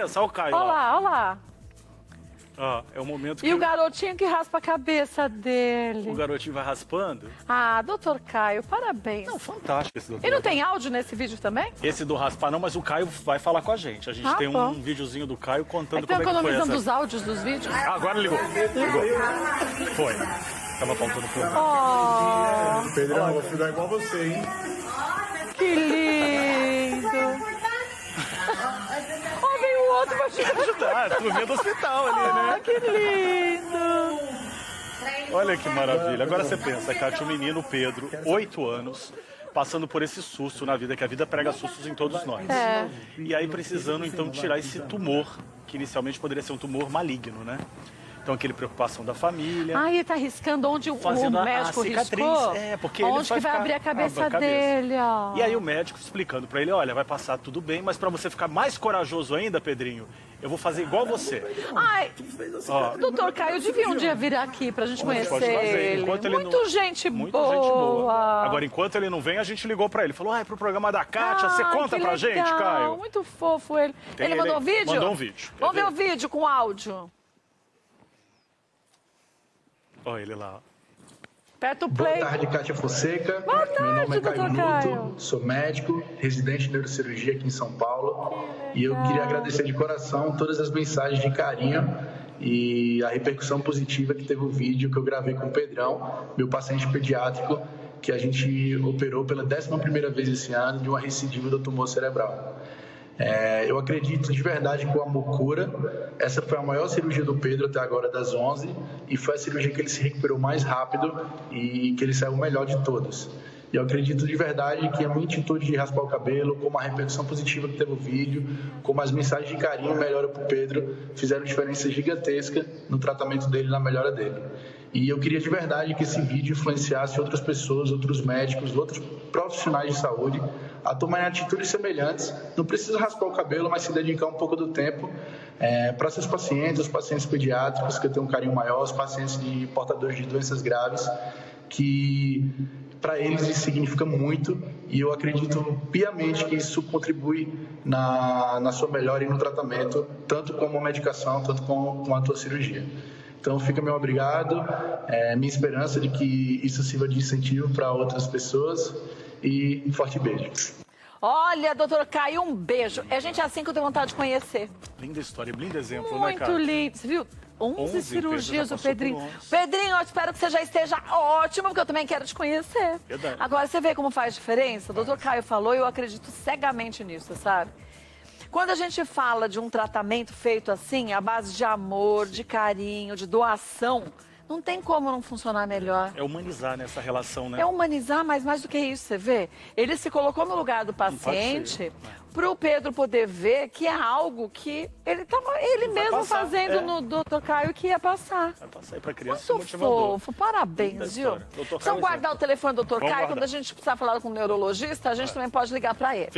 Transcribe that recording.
cabeça, olha o Caio Olha lá. lá, olha lá. Ó, é o momento que E o garotinho que raspa a cabeça dele. o garotinho vai raspando. Ah, doutor Caio, parabéns. Não, fantástico esse doutor. E não tem áudio nesse vídeo também? Esse do raspar não, mas o Caio vai falar com a gente. A gente Ah, tem bom. um videozinho do Caio contando Estão como é que foi economizando essa... os áudios dos vídeos? Ah, agora ligou. Foi. Tava faltando por Oh, Pedrão, vou ficar igual você, hein? que lindo. Oh, vem o outro pra te ajudar. Ah, turminha do hospital ali, Ah, né? que lindo. Olha que maravilha. Agora você pensa, Kátia, o menino Pedro, 8 anos, passando por esse susto na vida, que a vida prega sustos em todos nós. É. E aí precisando, então, tirar esse tumor, que inicialmente poderia ser um tumor maligno, né? Então, aquele preocupação da família. Ah, ele tá riscando onde o Fazendo a médico cicatriz. riscou? É, porque ele onde que vai ficar- abrir a abre cabeça a cabeça. dele, ó. E aí o médico explicando pra ele, olha, vai passar tudo bem, mas pra você ficar mais corajoso ainda, Pedrinho, eu vou fazer igual você. Ai, Ó, doutor Caio, devia um dia vir aqui pra gente conhecer pode fazer. ele. Enquanto ele Muito não- gente Muito boa. gente boa. Agora, enquanto ele não vem, a gente ligou pra ele. Falou, é pro programa da Kátia, você Ai, conta que pra legal. gente, Caio? Muito fofo ele. Tem Ele mandou um ele- vídeo? mandou um vídeo. Quer Vamos ver ver? o vídeo com áudio. Olha ele lá. Aperta o Boa play. tarde, Kátia Fonseca. Boa tarde, Meu nome é Caio doutor Nuto, Caio. sou médico, residente de neurocirurgia aqui em São Paulo. E eu queria agradecer de coração todas as mensagens de carinho e a repercussão positiva que teve o vídeo que eu gravei com o Pedrão, meu paciente pediátrico, que a gente operou pela 11ª vez esse ano de uma recidiva do tumor cerebral. Eu acredito de verdade que o amor cura. Essa foi a maior cirurgia do Pedro até agora, das 11, e foi a cirurgia que ele se recuperou mais rápido e que ele saiu o melhor de todas. E eu acredito de verdade que a minha atitude de raspar o cabelo, como a repercussão positiva que teve o vídeo, como as mensagens de carinho e melhora para o Pedro, fizeram diferença gigantesca no tratamento dele e na melhora dele. E eu queria de verdade que esse vídeo influenciasse outras pessoas, outros médicos, outros profissionais de saúde a tomarem atitudes semelhantes. Não precisa raspar o cabelo, mas se dedicar um pouco do tempo para seus pacientes, os pacientes pediátricos, que eu tenho um carinho maior, os pacientes de portadores de doenças graves, que para eles isso significa muito, e eu acredito piamente que isso contribui na sua melhora e no tratamento, tanto como a medicação, tanto como a tua cirurgia. Então fica meu obrigado, minha esperança de que isso sirva de incentivo para outras pessoas, e um forte beijo. Olha, doutor Caio, um beijo. É gente assim que eu tenho vontade de conhecer. Linda história, lindo exemplo, né, Muito cara? lindo. Você viu? 11 11, cirurgias Pedro o já passou Pedrinho. por 11. Pedrinho, eu espero que você já esteja ótimo, porque eu também quero te conhecer. Verdade. Agora, você vê como faz diferença? O doutor Caio falou e eu acredito cegamente nisso, sabe? Quando a gente fala de um tratamento feito assim, à base de amor, de carinho, de doação, não tem como não funcionar melhor. É humanizar nessa relação, né? É humanizar, mas mais do que isso, você vê? Ele se colocou no lugar do paciente para o Pedro poder ver que é algo que ele mesmo passar, fazendo no doutor Caio que ia passar. Vai passar aí pra criança Muito motivador. fofo, parabéns, Linda viu? história. Doutor Precisam Caio, guardar o telefone do doutor Vamos Caio, guardar. quando a gente precisar falar com o neurologista, a gente também pode ligar para ele.